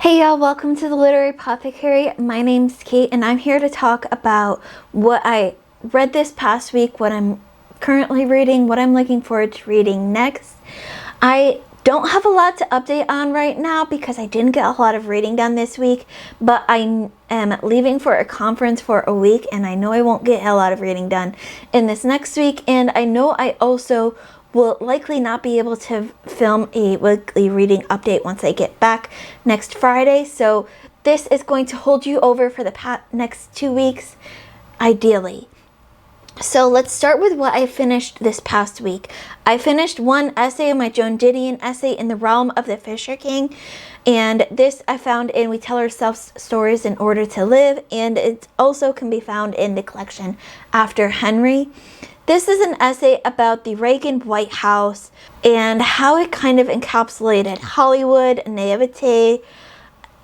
Hey y'all, welcome to the Literary Apothecary. My name's Kate and I'm here to talk about what I read this past week, what I'm currently reading, what I'm looking forward to reading next. I don't have a lot to update on right now because I didn't get a lot of reading done this week, but I am leaving for a conference for a week and I know I won't get a lot of reading done in this next week, and I know I also will likely not be able to film a weekly reading update once I get back next Friday. So this is going to hold you over for the next 2 weeks, ideally. So let's start with what I finished this past week. I finished one essay of my Joan Didion essay, In the Realm of the Fisher King. And this I found in We Tell Ourselves Stories in Order to Live. And it also can be found in the collection After Henry. This is an essay about the Reagan White House and how it kind of encapsulated Hollywood, naivete,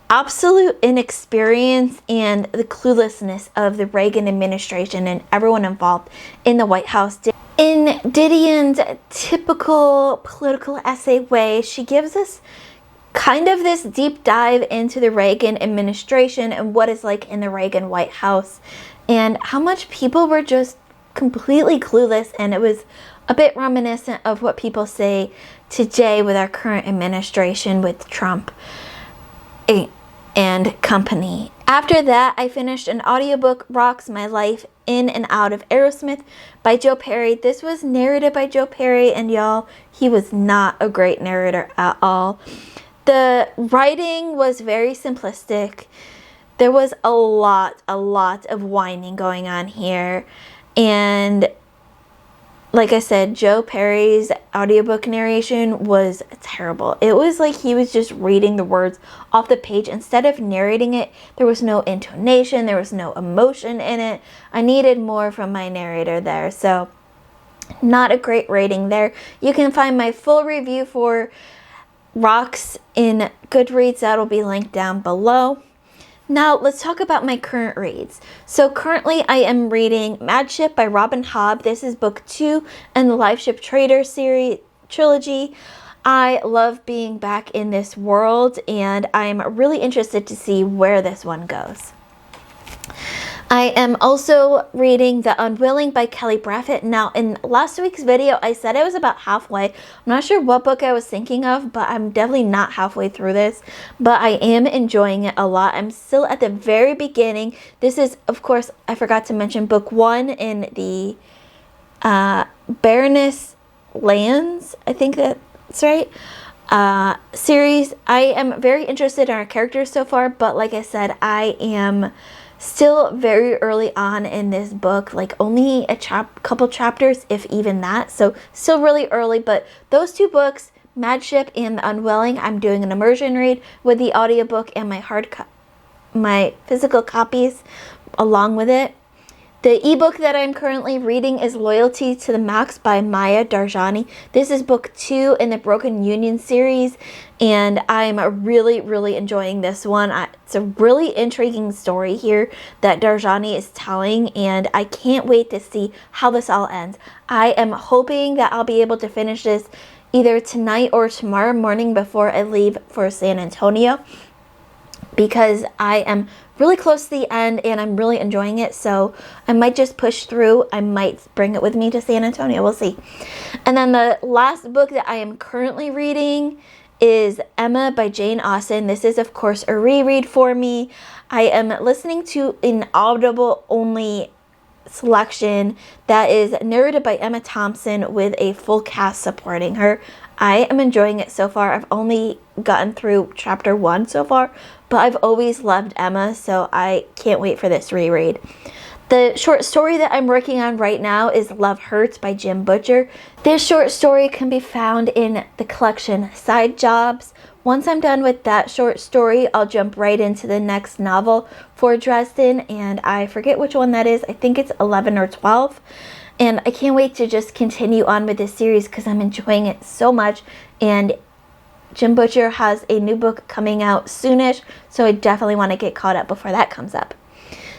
absolute inexperience, and the cluelessness of the Reagan administration and everyone involved in the White House. In Didion's typical political essay way, she gives us kind of this deep dive into the Reagan administration and what it's like in the Reagan White House and how much people were just completely clueless, and it was a bit reminiscent of what people say today with our current administration with Trump and company. After that, I finished an audiobook, Rocks My Life in and Out of Aerosmith by Joe Perry. This was narrated by Joe Perry, and y'all, he was not a great narrator at all. The writing was very simplistic. There was a lot of whining going on here. And like I said, Joe Perry's audiobook narration was terrible. It was like he was just reading the words off the page instead of narrating it. There was no intonation, there was no emotion in it. I needed more from my narrator there, so not a great rating there. You can find my full review for Rocks in Goodreads. That'll be linked down below. Now, let's talk about my current reads. So currently I am reading Mad Ship by Robin Hobb. This is book 2 in the Live Ship Trader series trilogy. I love being back in this world and I'm really interested to see where this one goes. I am also reading The Unwilling by Kelly Braffett. Now, in last week's video, I said I was about halfway. I'm not sure what book I was thinking of, but I'm definitely not halfway through this. But I am enjoying it a lot. I'm still at the very beginning. This is, of course, I forgot to mention book 1 in the Baroness Lands, I think that's right, series. I am very interested in our characters so far, but like I said, I am still very early on in this book, like only a couple chapters, if even that, so still really early. But those two books, Mad Ship and The Unwilling, I'm doing an immersion read with the audiobook and my physical copies along with it. The ebook that I'm currently reading is Loyalty to the Max by Maya Darjani. This is book 2 in the Broken Union series, and I'm really enjoying this one. It's a really intriguing story here that Darjani is telling, and I can't wait to see how this all ends. I am hoping that I'll be able to finish this either tonight or tomorrow morning before I leave for San Antonio, because I am really close to the end and I'm really enjoying it. So I might just push through. I might bring it with me to San Antonio. We'll see. And then the last book that I am currently reading is Emma by Jane Austen. This is, of course, a reread for me. I am listening to an Audible only selection that is narrated by Emma Thompson with a full cast supporting her. I am enjoying it so far. I've only gotten through chapter 1 so far, but I've always loved Emma, so I can't wait for this reread. The short story that I'm working on right now is Love Hurts by Jim Butcher. This short story can be found in the collection Side Jobs. Once I'm done with that short story, I'll jump right into the next novel for Dresden, and I forget which one that is. I think it's 11 or 12. And I can't wait to just continue on with this series because I'm enjoying it so much. And Jim Butcher has a new book coming out soonish, so I definitely want to get caught up before that comes up.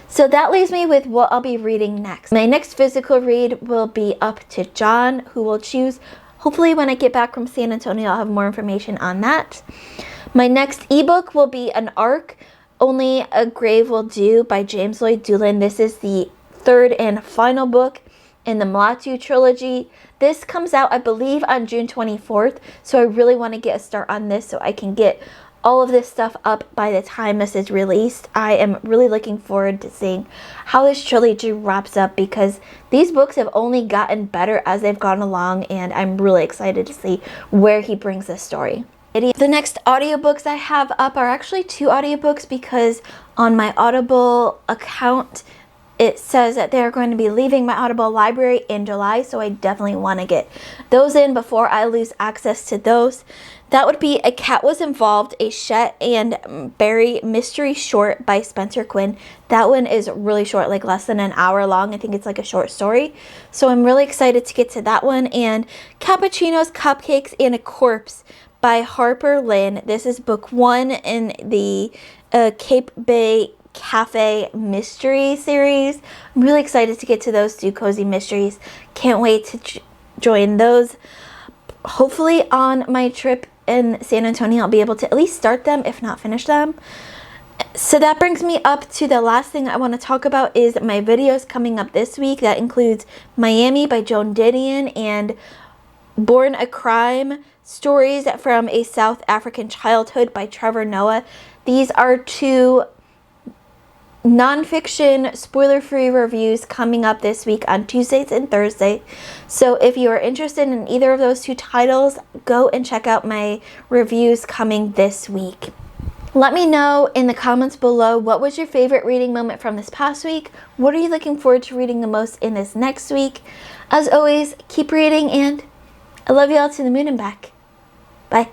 So that leaves me with what I'll be reading next. My next physical read will be Up to John, Who Will Choose. Hopefully when I get back from San Antonio, I'll have more information on that. My next ebook will be an ARC, Only a Grave Will Do by James Lloyd Doolin. This is the third and final book in the Mlatu trilogy. This comes out, I believe, on June 24th, so I really want to get a start on this so I can get all of this stuff up by the time this is released. I am really looking forward to seeing how this trilogy wraps up, because these books have only gotten better as they've gone along, and I'm really excited to see where he brings this story. The next audiobooks I have up are actually 2 audiobooks, because on my Audible account it says that they're going to be leaving my Audible library in July, so I definitely want to get those in before I lose access to those. That would be A Cat Was Involved, a Chet and Barry mystery short by Spencer Quinn. That one is really short, like less than an hour long. I think it's like a short story. So I'm really excited to get to that one. And Cappuccinos, Cupcakes, and a Corpse by Harper Lynn. This is book 1 in the Cape Bay Cafe mystery series. I'm really excited to get to those 2 cozy mysteries. Can't wait to join those. Hopefully on my trip in San Antonio I'll be able to at least start them, if not finish them. So that brings me up to the last thing I want to talk about is my videos coming up this week. That includes Miami by Joan Didion and Born a Crime, Stories from a South African Childhood by Trevor Noah. These are 2 nonfiction spoiler-free reviews coming up this week on Tuesdays and Thursdays. So if you are interested in either of those 2 titles, go and check out my reviews coming this week. Let me know in the comments below, what was your favorite reading moment from this past week? What are you looking forward to reading the most in this next week? As always, keep reading, and I love you all to the moon and back. Bye.